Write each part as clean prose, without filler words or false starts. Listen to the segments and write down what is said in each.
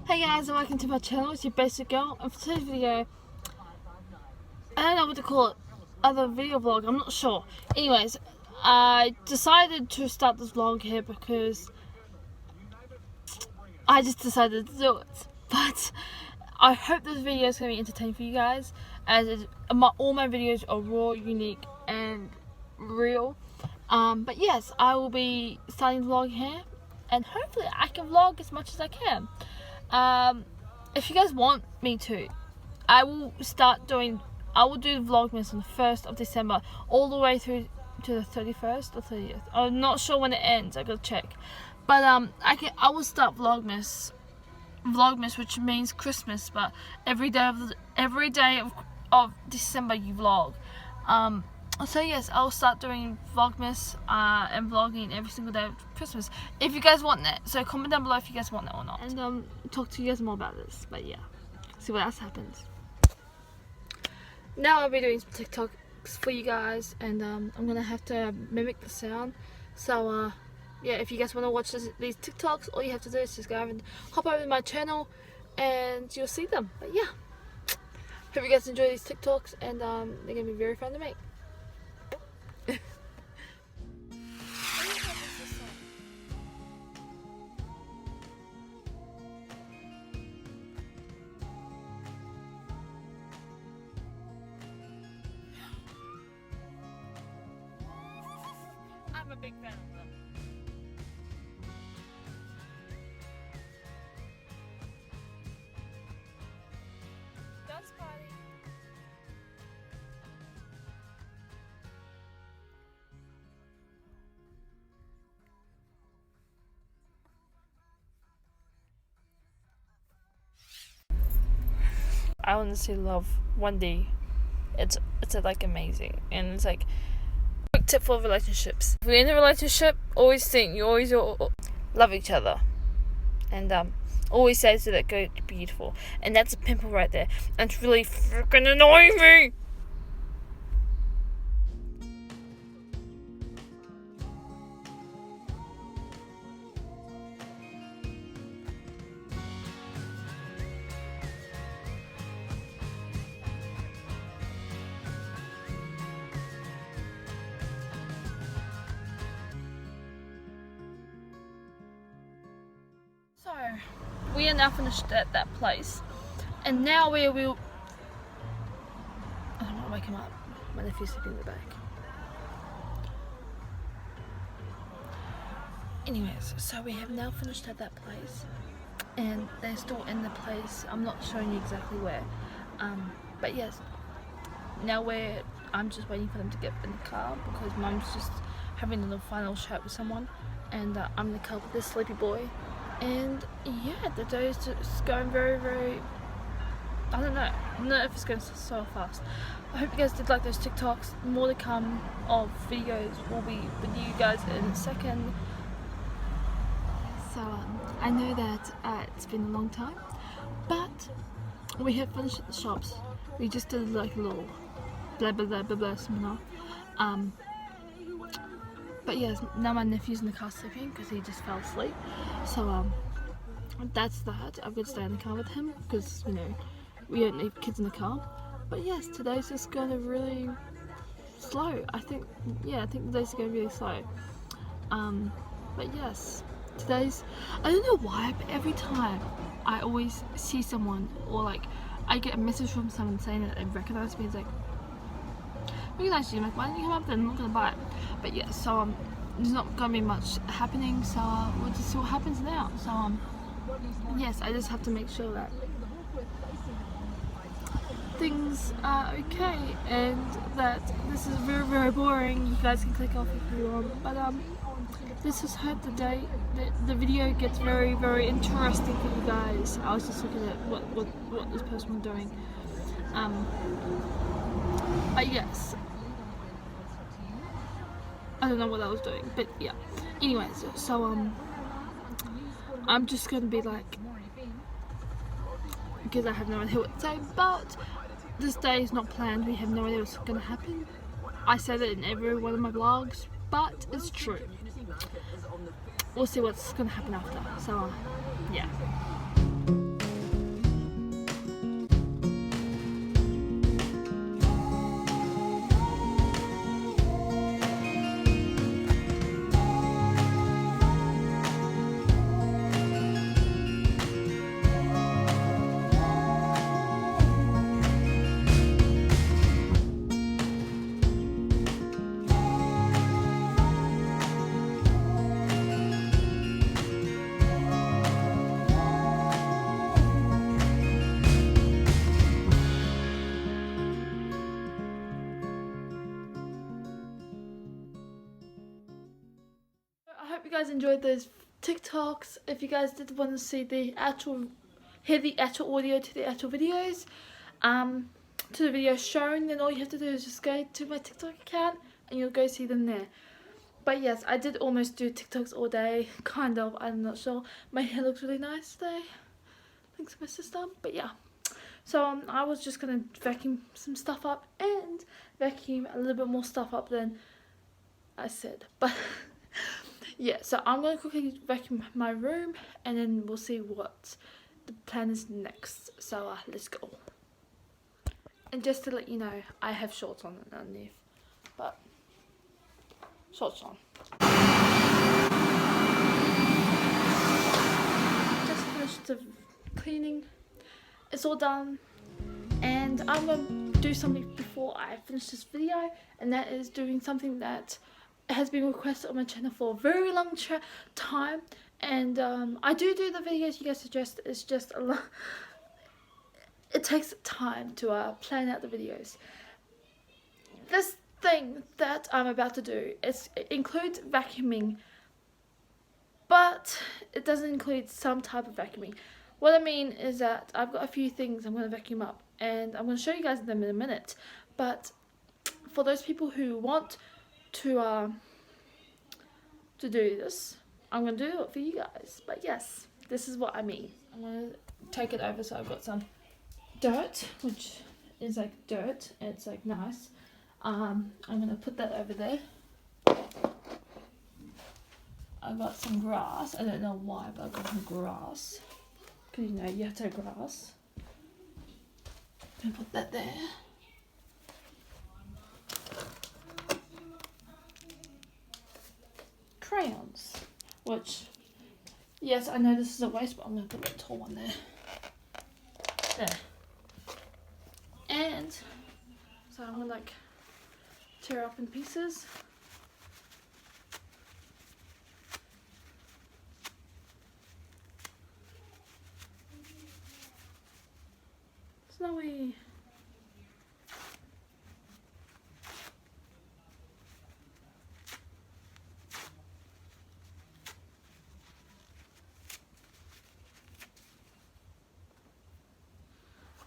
Hey guys, and welcome to my channel. It's your basic girl, and for today's video, I don't know what to call it, other video vlog, I'm not sure. Anyways, I decided to start this vlog here because I just decided to do it. But I hope this video is going to be entertaining for you guys, as all my videos are raw, unique, and real. But yes, I will be starting the vlog here, and hopefully I can vlog as much as I can. If you guys want me to, I will do Vlogmas on the 1st of December all the way through to the 31st or 30th. I'm not sure when it ends, I gotta check. But I will start Vlogmas, which means Christmas, but every day of December you vlog. So yes, I'll start doing Vlogmas and vlogging every single day of Christmas, if you guys want that. So comment down below if you guys want that or not, and talk to you guys more about this. But yeah, see what else happens. Now I'll be doing some TikToks for you guys, and I'm gonna have to mimic the sound. So yeah, if you guys want to watch these TikToks, all you have to do is just go over and hop over to my channel, and you'll see them. But yeah, hope you guys enjoy these TikToks, and they're gonna be very fun to make. I'm a big fan of them. Dance party. I want to see love one day. It's like amazing, and it's like quick tip for relationships. If you're in a relationship, always think you always love each other, and always say to that girl, "You're beautiful," and that's a pimple right there, and it's really freaking annoying me. So, we are now finished at that place, and now we will. Oh, I'm not waking up. My nephew's sleeping in the back. Anyways, so we have now finished at that place, and they're still in the place. I'm not showing you exactly where, but yes, now I'm just waiting for them to get in the car because Mum's just having a little final chat with someone, and I'm in the car with this sleepy boy. And yeah, the day is just going very, very, I don't know if it's going so fast. I hope you guys did like those TikToks. More to come of videos will be with you guys in a second. So I know that it's been a long time, but we have finished at the shops. We just did like a little blah blah blah blah blah seminar. But yes, now my nephew's in the car sleeping because he just fell asleep. So that's that. I'm gonna stay in the car with him because, you know, we don't leave kids in the car. But yes, today's just gonna really slow. I think today's gonna be really slow. But yes, I don't know why, but every time I always see someone, or like I get a message from someone saying that they recognize me, it's like, recognize you, like, why don't you come up then? I'm not gonna buy it. But yeah, so there's not gonna be much happening, so we'll just see what happens now. So yes, I just have to make sure that things are okay, and that this is very, very boring. You guys can click off if you want, but let's just hope the video gets very, very interesting for you guys. I was just looking at what this person was doing. But yes, I don't know what I was doing, but yeah. Anyways, so I'm just gonna be like, because I have no idea what to say, but this day is not planned. We have no idea what's gonna happen. I said it in every one of my vlogs, but it's true. We'll see what's gonna happen after. So yeah. hope you guys enjoyed those TikToks. If you guys did want to see hear the actual audio to the actual videos, to the videos shown, then all you have to do is just go to my TikTok account and you'll go see them there. But yes, I did almost do TikToks all day, kind of, I'm not sure. My hair looks really nice today, thanks to my sister, but yeah. So I was just gonna vacuum some stuff up and vacuum a little bit more stuff up than I said, but yeah, so I'm gonna quickly vacuum my room and then we'll see what the plan is next. So let's go. And just to let you know, I have shorts on underneath, but shorts on. Just finished the cleaning. It's all done, and I'm going to do something before I finish this video, and that is doing something that has been requested on my channel for a very long time. And I do the videos you guys suggest. It's just a lot. It takes time to plan out the videos. This thing that I'm about to do, it includes vacuuming, but it doesn't include some type of vacuuming. What I mean is that I've got a few things I'm going to vacuum up, and I'm going to show you guys them in a minute. But for those people who want to do this, I'm going to do it for you guys. But yes, this is what I mean. I'm going to take it over, so I've got some dirt, which is like dirt, and it's like nice. I'm going to put that over there. I got some grass. I don't know why, but I got some grass. Because you know, you have to have grass. I'm going to put that there. Crayons. Which, yes, I know this is a waste, but I'm going to put a tall one there. There. And so I'm going to like tear up in pieces. Snowy.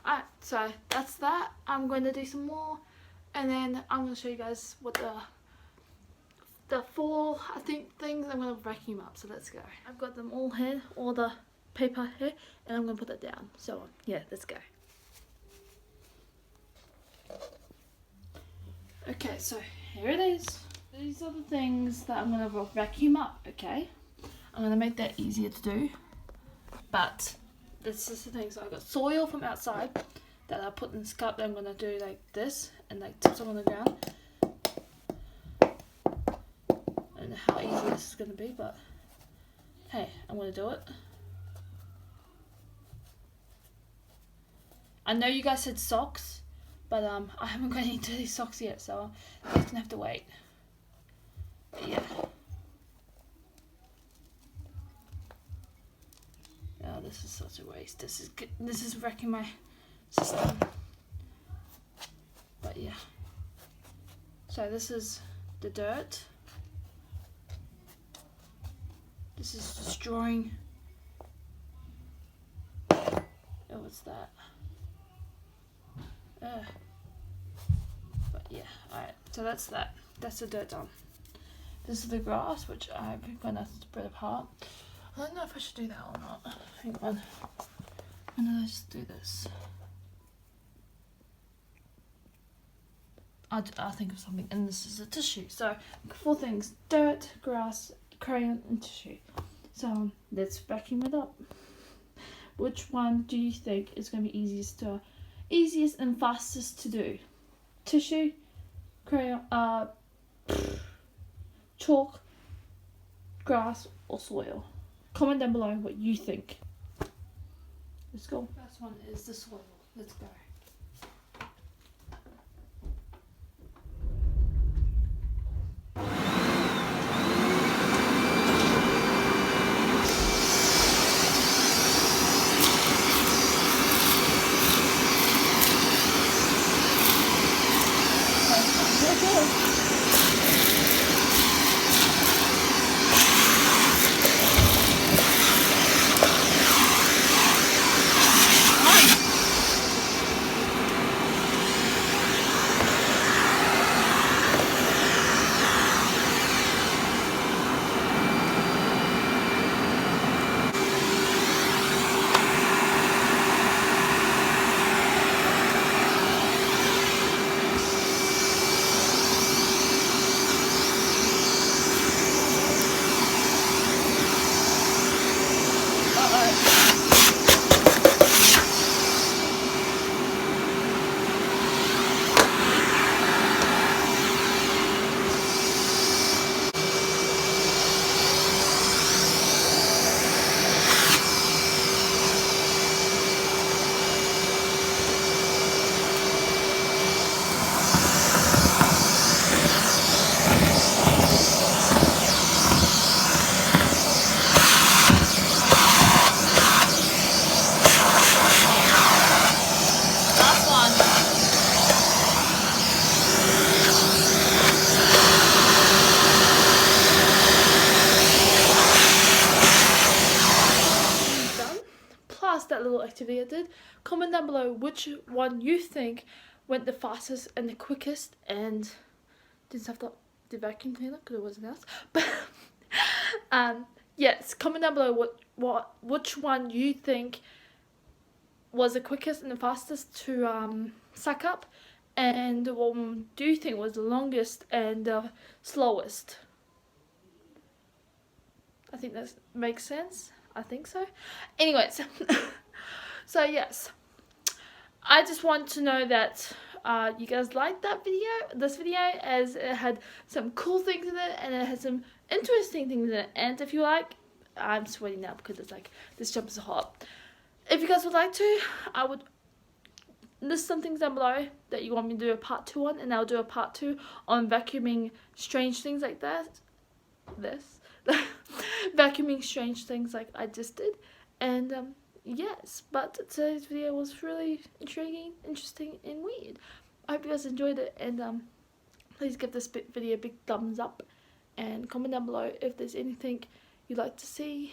Alright, so that's that. I'm going to do some more, and then I'm going to show you guys what the four, I think, things I'm going to vacuum up. So let's go. I've got them all here, all the paper here, and I'm going to put that down. So yeah, let's go. Okay, so here it is. These are the things that I'm going to vacuum up, okay? I'm going to make that easier to do, but this is the thing. So I got soil from outside that I put in this cup that I'm going to do like this and like tip some on the ground. I don't know how easy this is going to be, but hey, I'm going to do it. I know you guys said socks, but I haven't got any dirty socks yet, so I'm just gonna have to wait. But yeah. Oh, this is such a waste. This is wrecking my system. But yeah. So this is the dirt. This is destroying. Oh, what's that? But yeah, alright, so that's that. That's the dirt done. This is the grass, which I'm gonna spread apart. I don't know if I should do that or not. Hang on. I'm gonna just do this. I'll think of something, and this is a tissue. So, 4 things: dirt, grass, crayon, and tissue. So, let's vacuum it up. Which one do you think is going to be easiest and fastest to do? Tissue, crayon, chalk, grass, or soil? Comment down below what you think. Let's go. First one is the soil. Let's go. little activity I did. Comment down below which one you think went the fastest and the quickest, and didn't have the vacuum cleaner because it wasn't else. But yes, comment down below which one you think was the quickest and the fastest to suck up, and what one do you think was the longest and the slowest. I think that makes sense. I think so. Anyways, so yes, I just want to know that you guys liked this video, as it had some cool things in it and it had some interesting things in it. And if you like, I'm sweating now because it's like this jumper is hot. If you guys would like to, I would list some things down below that you want me to do a part 2 on, and I'll do a part 2 on vacuuming strange things like that. Vacuuming strange things like I just did. And yes, but today's video was really intriguing, interesting, and weird. I hope you guys enjoyed it, and please give this video a big thumbs up, and comment down below if there's anything you'd like to see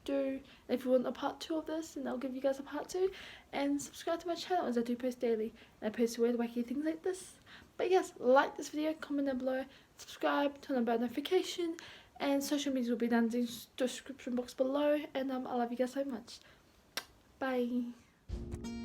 do. If you want a part 2 of this, then I'll give you guys a part 2, and subscribe to my channel as I do post daily, and I post weird wacky things like this. But yes, like this video, comment down below, subscribe, turn on bell notification, and social media will be down in the description box below. And I love you guys so much. Bye.